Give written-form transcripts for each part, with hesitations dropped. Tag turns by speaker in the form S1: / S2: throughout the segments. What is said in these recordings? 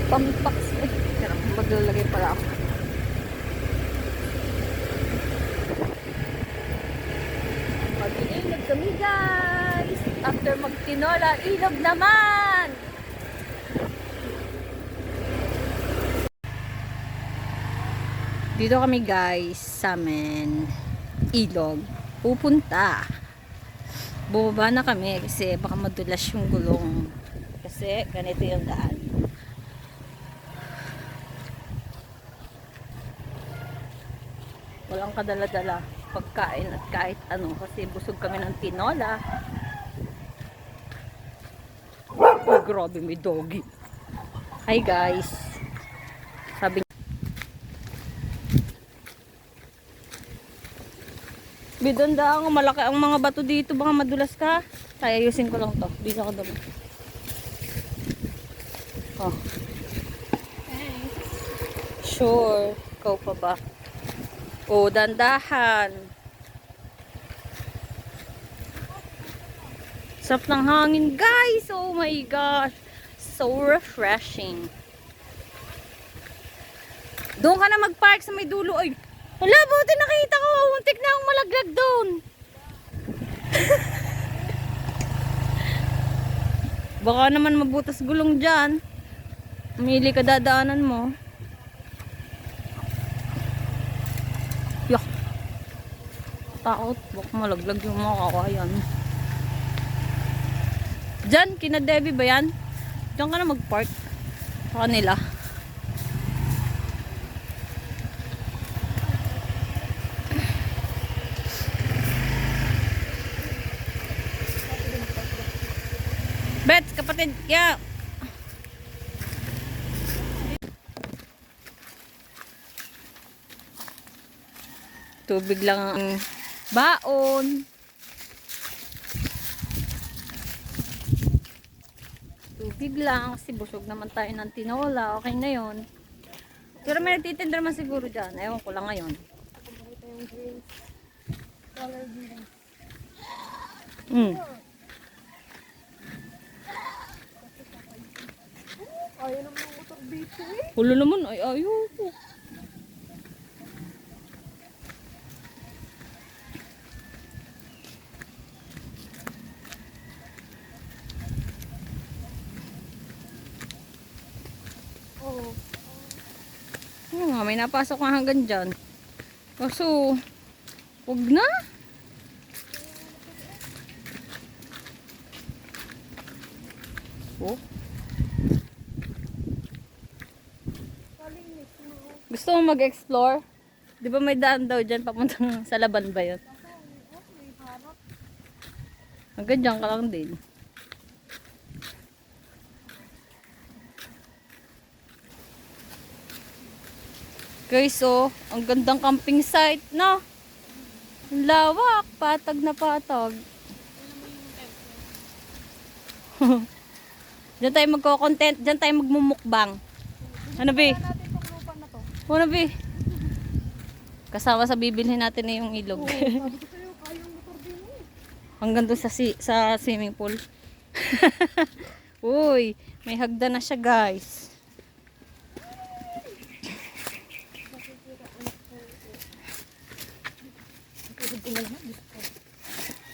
S1: Pampax eh. Pero maglalagay pala ako. Mag-iilog kami guys. After magtinola, ilog naman. Dito kami guys sa amin. Ilog. Pupunta. Bumaba na kami kasi baka madulas yung gulong. Kasi ganito yung daan. Walang kadala-dala pagkain at kahit ano kasi busog kami ng tinola. Oh, grabe, may doggy. Hi guys. Sabi niya, bidanda ako, malaki ang mga bato dito, baka madulas ka. Kaya ayusin ko lang to. Bisa ko dumi. Oh. Sure. Ikaw pa ba? Oh, dandahan. Sarap ng hangin, guys. Oh my gosh. So refreshing. Doon ka na mag-park sa may dulo. Ay, wala, buti nakita ko. Muntik na akong malaglag doon. Baka naman mabutas gulong dyan. Umili ka dadaanan mo. Yak. Takot. Baka malaglag yung mga kakayan. Diyan, kina Debbie ba yan? Diyan ka na mag-park. Sa kanila. Bets, kapatid, yeah. Tubig lang ang baon. Tubig lang kasi busog naman tayo ng tinola. Okay na yon. Pero may nagtitinda naman siguro dyan. Ewan ko lang ngayon.
S2: Ayaw naman ng motor dito eh.
S1: Hulo naman. Ay, ayoko.
S2: Oo.
S1: Ano nga, may napasok nga hanggang dyan. Kaso, huwag na. Oh. Gusto mo mag-explore? Di ba may daan daw dyan papuntang sa laban ba yun? Hanggang dyan ka lang din. Guys, oh, ang gandang camping site, no? Ang lawak, patag na patag. Diyan tayo magko-content, diyan tayo magmumukbang. Ano ba?
S2: Natin tong lupa na to.
S1: Ano ba? Kasama sa bibilhin natin na yung ilog.
S2: Sabi ko sa'yo, kayang motor din eh.
S1: Hanggang doon sa swimming pool. Uy, may hagdan na siya, guys.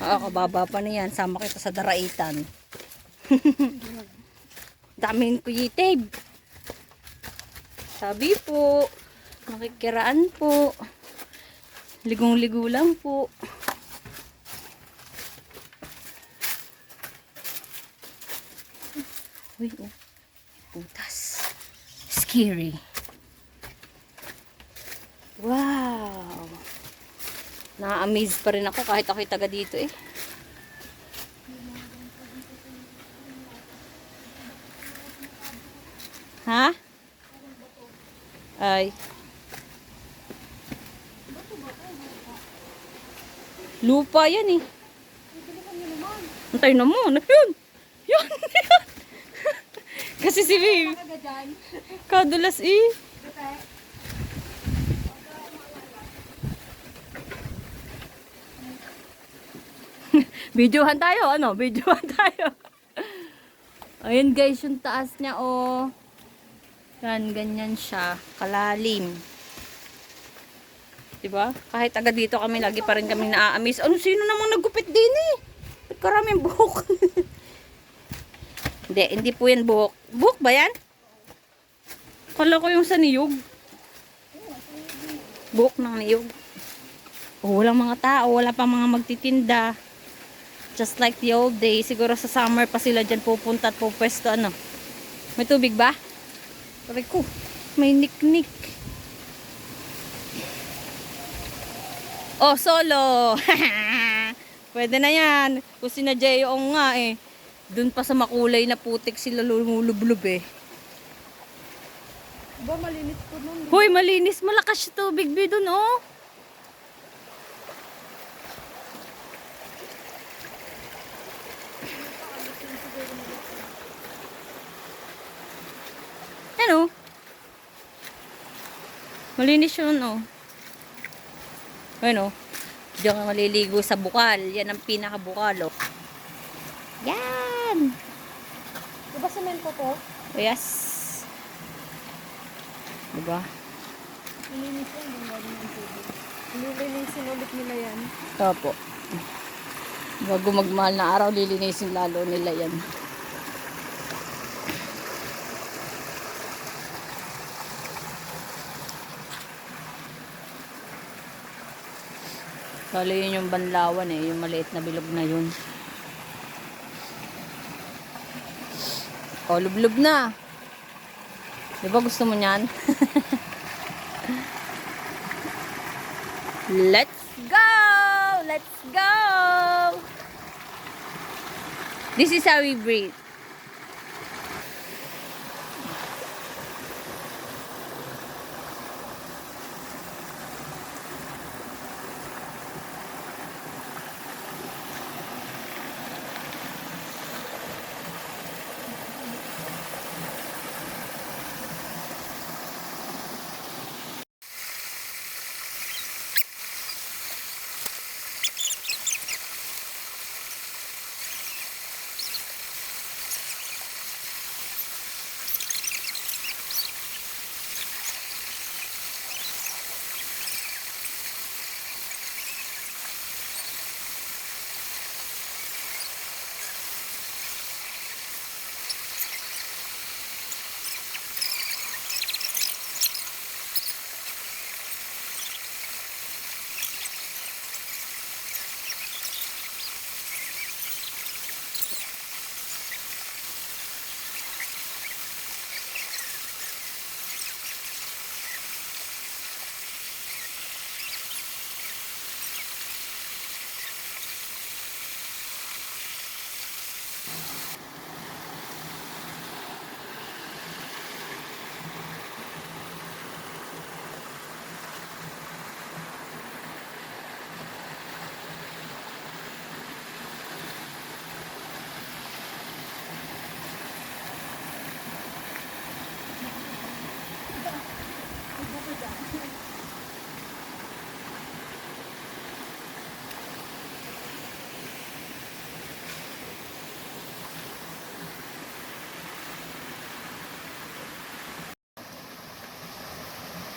S1: Oo, kababa pa na yan. Sama kita sa daraitan. Daming kuyitib. Sabi po, makikiraan po. Ligong-ligo lang po. Uy, oh. Putas. Scary. Wow. Na-amaze pa rin ako kahit ako'y taga dito eh. Ha? Ay. Lupa yan eh. Antay na mo. Ano yun? Yun. Kasi si Viv. Kadulas eh. Videohan tayo, ano? Videohan tayo. Ayun guys, yung taas niya, oh. Yan, ganyan siya. Kalalim. Diba? Kahit agad dito kami, lagi pa rin kami naa-amaze. Ano, sino namang naggupit din eh? Ba't karaming buhok? Hindi po yan buhok. Buhok ba yan? Kala ko yung sa niyog. Buhok ng niyog. Oh, walang mga tao, wala pa mga magtitinda. Just like the old days. Siguro sa summer pa sila dyan pupunta at pupwesto. Ano? May tubig ba? Sabi ko, may niknik. Oh, solo. Pwede na yan. Kung sinadya yung nga eh. Doon pa sa makulay na putik sila lumulublob eh.
S2: Ba, malinis po nun.
S1: Hoy, malinis. Malakas yung tubig bi doon oh. Ano? Malinis yun oh. Ano? Diyan ka maliligo sa bukal. Yan ang pinakabukal oh. Yan!
S2: Diba semento to?
S1: Oh, yes. Diba?
S2: Malinis yan, yung galing ng tubig. Lilinisin ulit nila yan.
S1: Opo. Bago magmahal na araw, lilinisin lalo nila yan. Lalo yun yung banlawan eh, yung maliit na bilog na yun. O, lublub na. Di ba gusto mo niyan? Let's go! Let's go! This is how we breathe.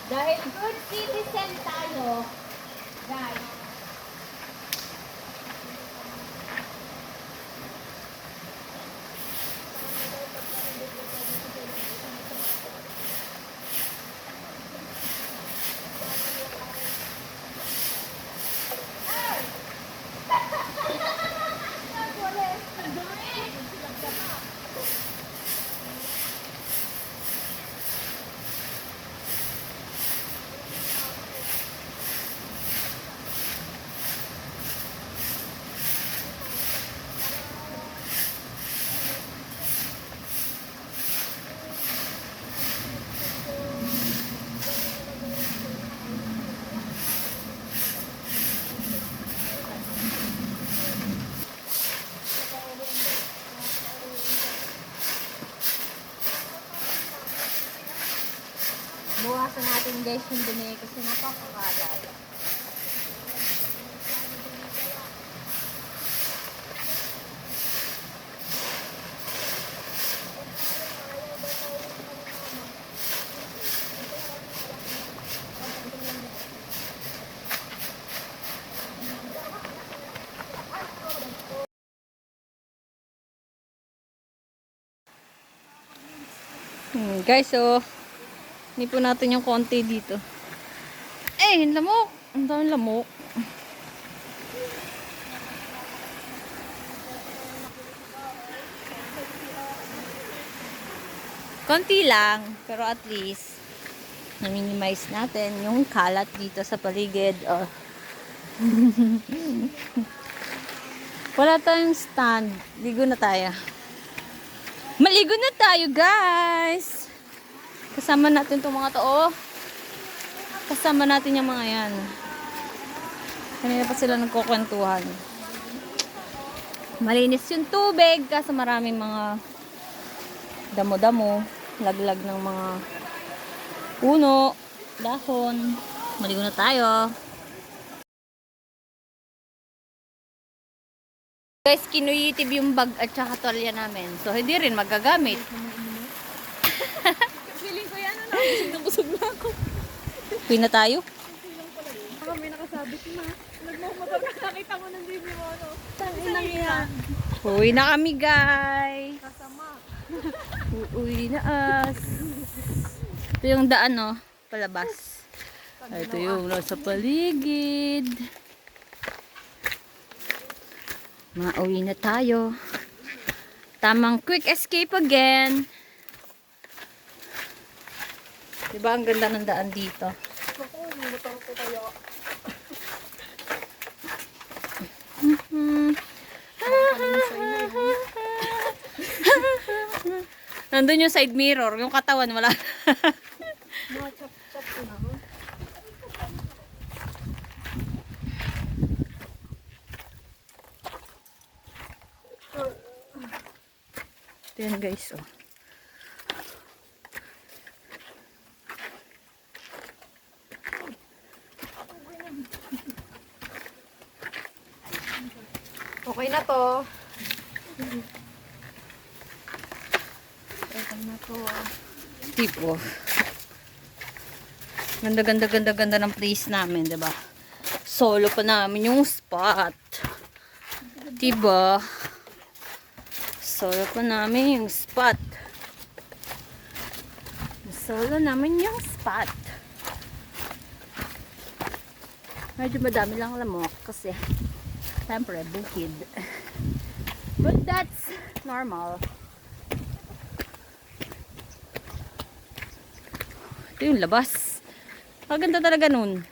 S1: Dahil good citizen tayo, guys. Buwasan natin guys yung dumi kasi napakakalat. Guys, so, hindi po natin yung konti dito. Eh, lamok. Ang daming lamok. Konti lang, pero at least, na-minimize natin yung kalat dito sa paligid. Oh. Wala tayong stand. Ligo na tayo. Maligo na tayo, guys! Kasama natin itong mga to, oh. Kasama natin yung mga yan. Kanina pa sila nagkukwentuhan. Malinis yung tubig kasi maraming mga damo-damo, laglag ng mga puno, dahon. Maligo na tayo. Guys, kinuyitib yung bag at saka tuwalya namin. So, hindi rin magagamit.
S2: Feeling ko yan, ano? Busog na ako.
S1: Uwi na tayo.
S2: Baka may nakasabit na. Nagmamotor ka, nakita ko ng baby mo, ano? Tanginang yan.
S1: Uwi na kami, guys.
S2: Kasama.
S1: Uuwi na us. Ito yung daan, no? Palabas. Ito yung nasa paligid. Mauwi na tayo. Tamang quick escape again. Diba ang ganda ng daan dito?
S2: Ako, may motor ko kaya.
S1: Nandun yung side mirror. Yung katawan wala.
S2: Mga chop-chop ko na.
S1: Ito yan, guys, oh.
S2: Okay na to. Okay na to.
S1: Tipo. Ganda ng place namin, diba? Solo pa namin yung spot. Diba? Solo pa namin yung spot. Solo namin yung spot. Medyo madami lang lamok kasi siyempre bukid. But that's normal. Ito yung labas. Maganda talaga nun.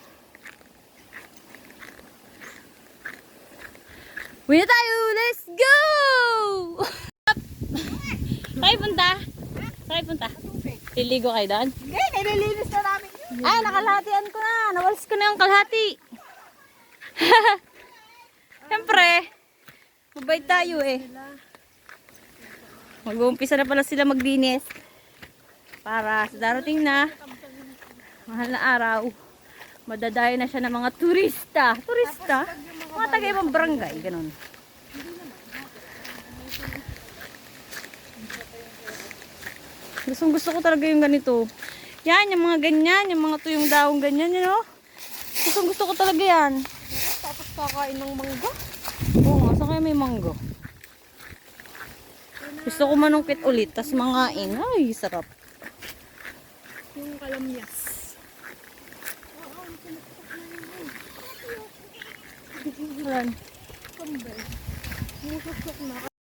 S1: Uwi na tayo! Let's go! Tayo punta? Tayo punta? Liligo kayo doon?
S2: Okay, nililinis na namin yun.
S1: Ah, nakalahatian ko na. Nawalis ko na yung kalahati. Siyempre, mabait tayo eh. Mag-uumpisa na pala sila maglinis. Para sa darating na mahal na araw, madadayo na siya ng mga turista. Turista? Mga taga-ibang barangay, ganun. Gusto ko talaga yung ganito. Yan, yung mga ganyan, yung mga tuyong daong ganyan, you know? Gusto ko talaga yan.
S2: Tapos kakain ng mangga.
S1: Oo nga, saan kaya may mangga? Gusto ko manungkit ulit, tas mangain. Ay, sarap.
S2: Yung kalamyas.
S1: Ayan.
S2: Kambal. Musok na.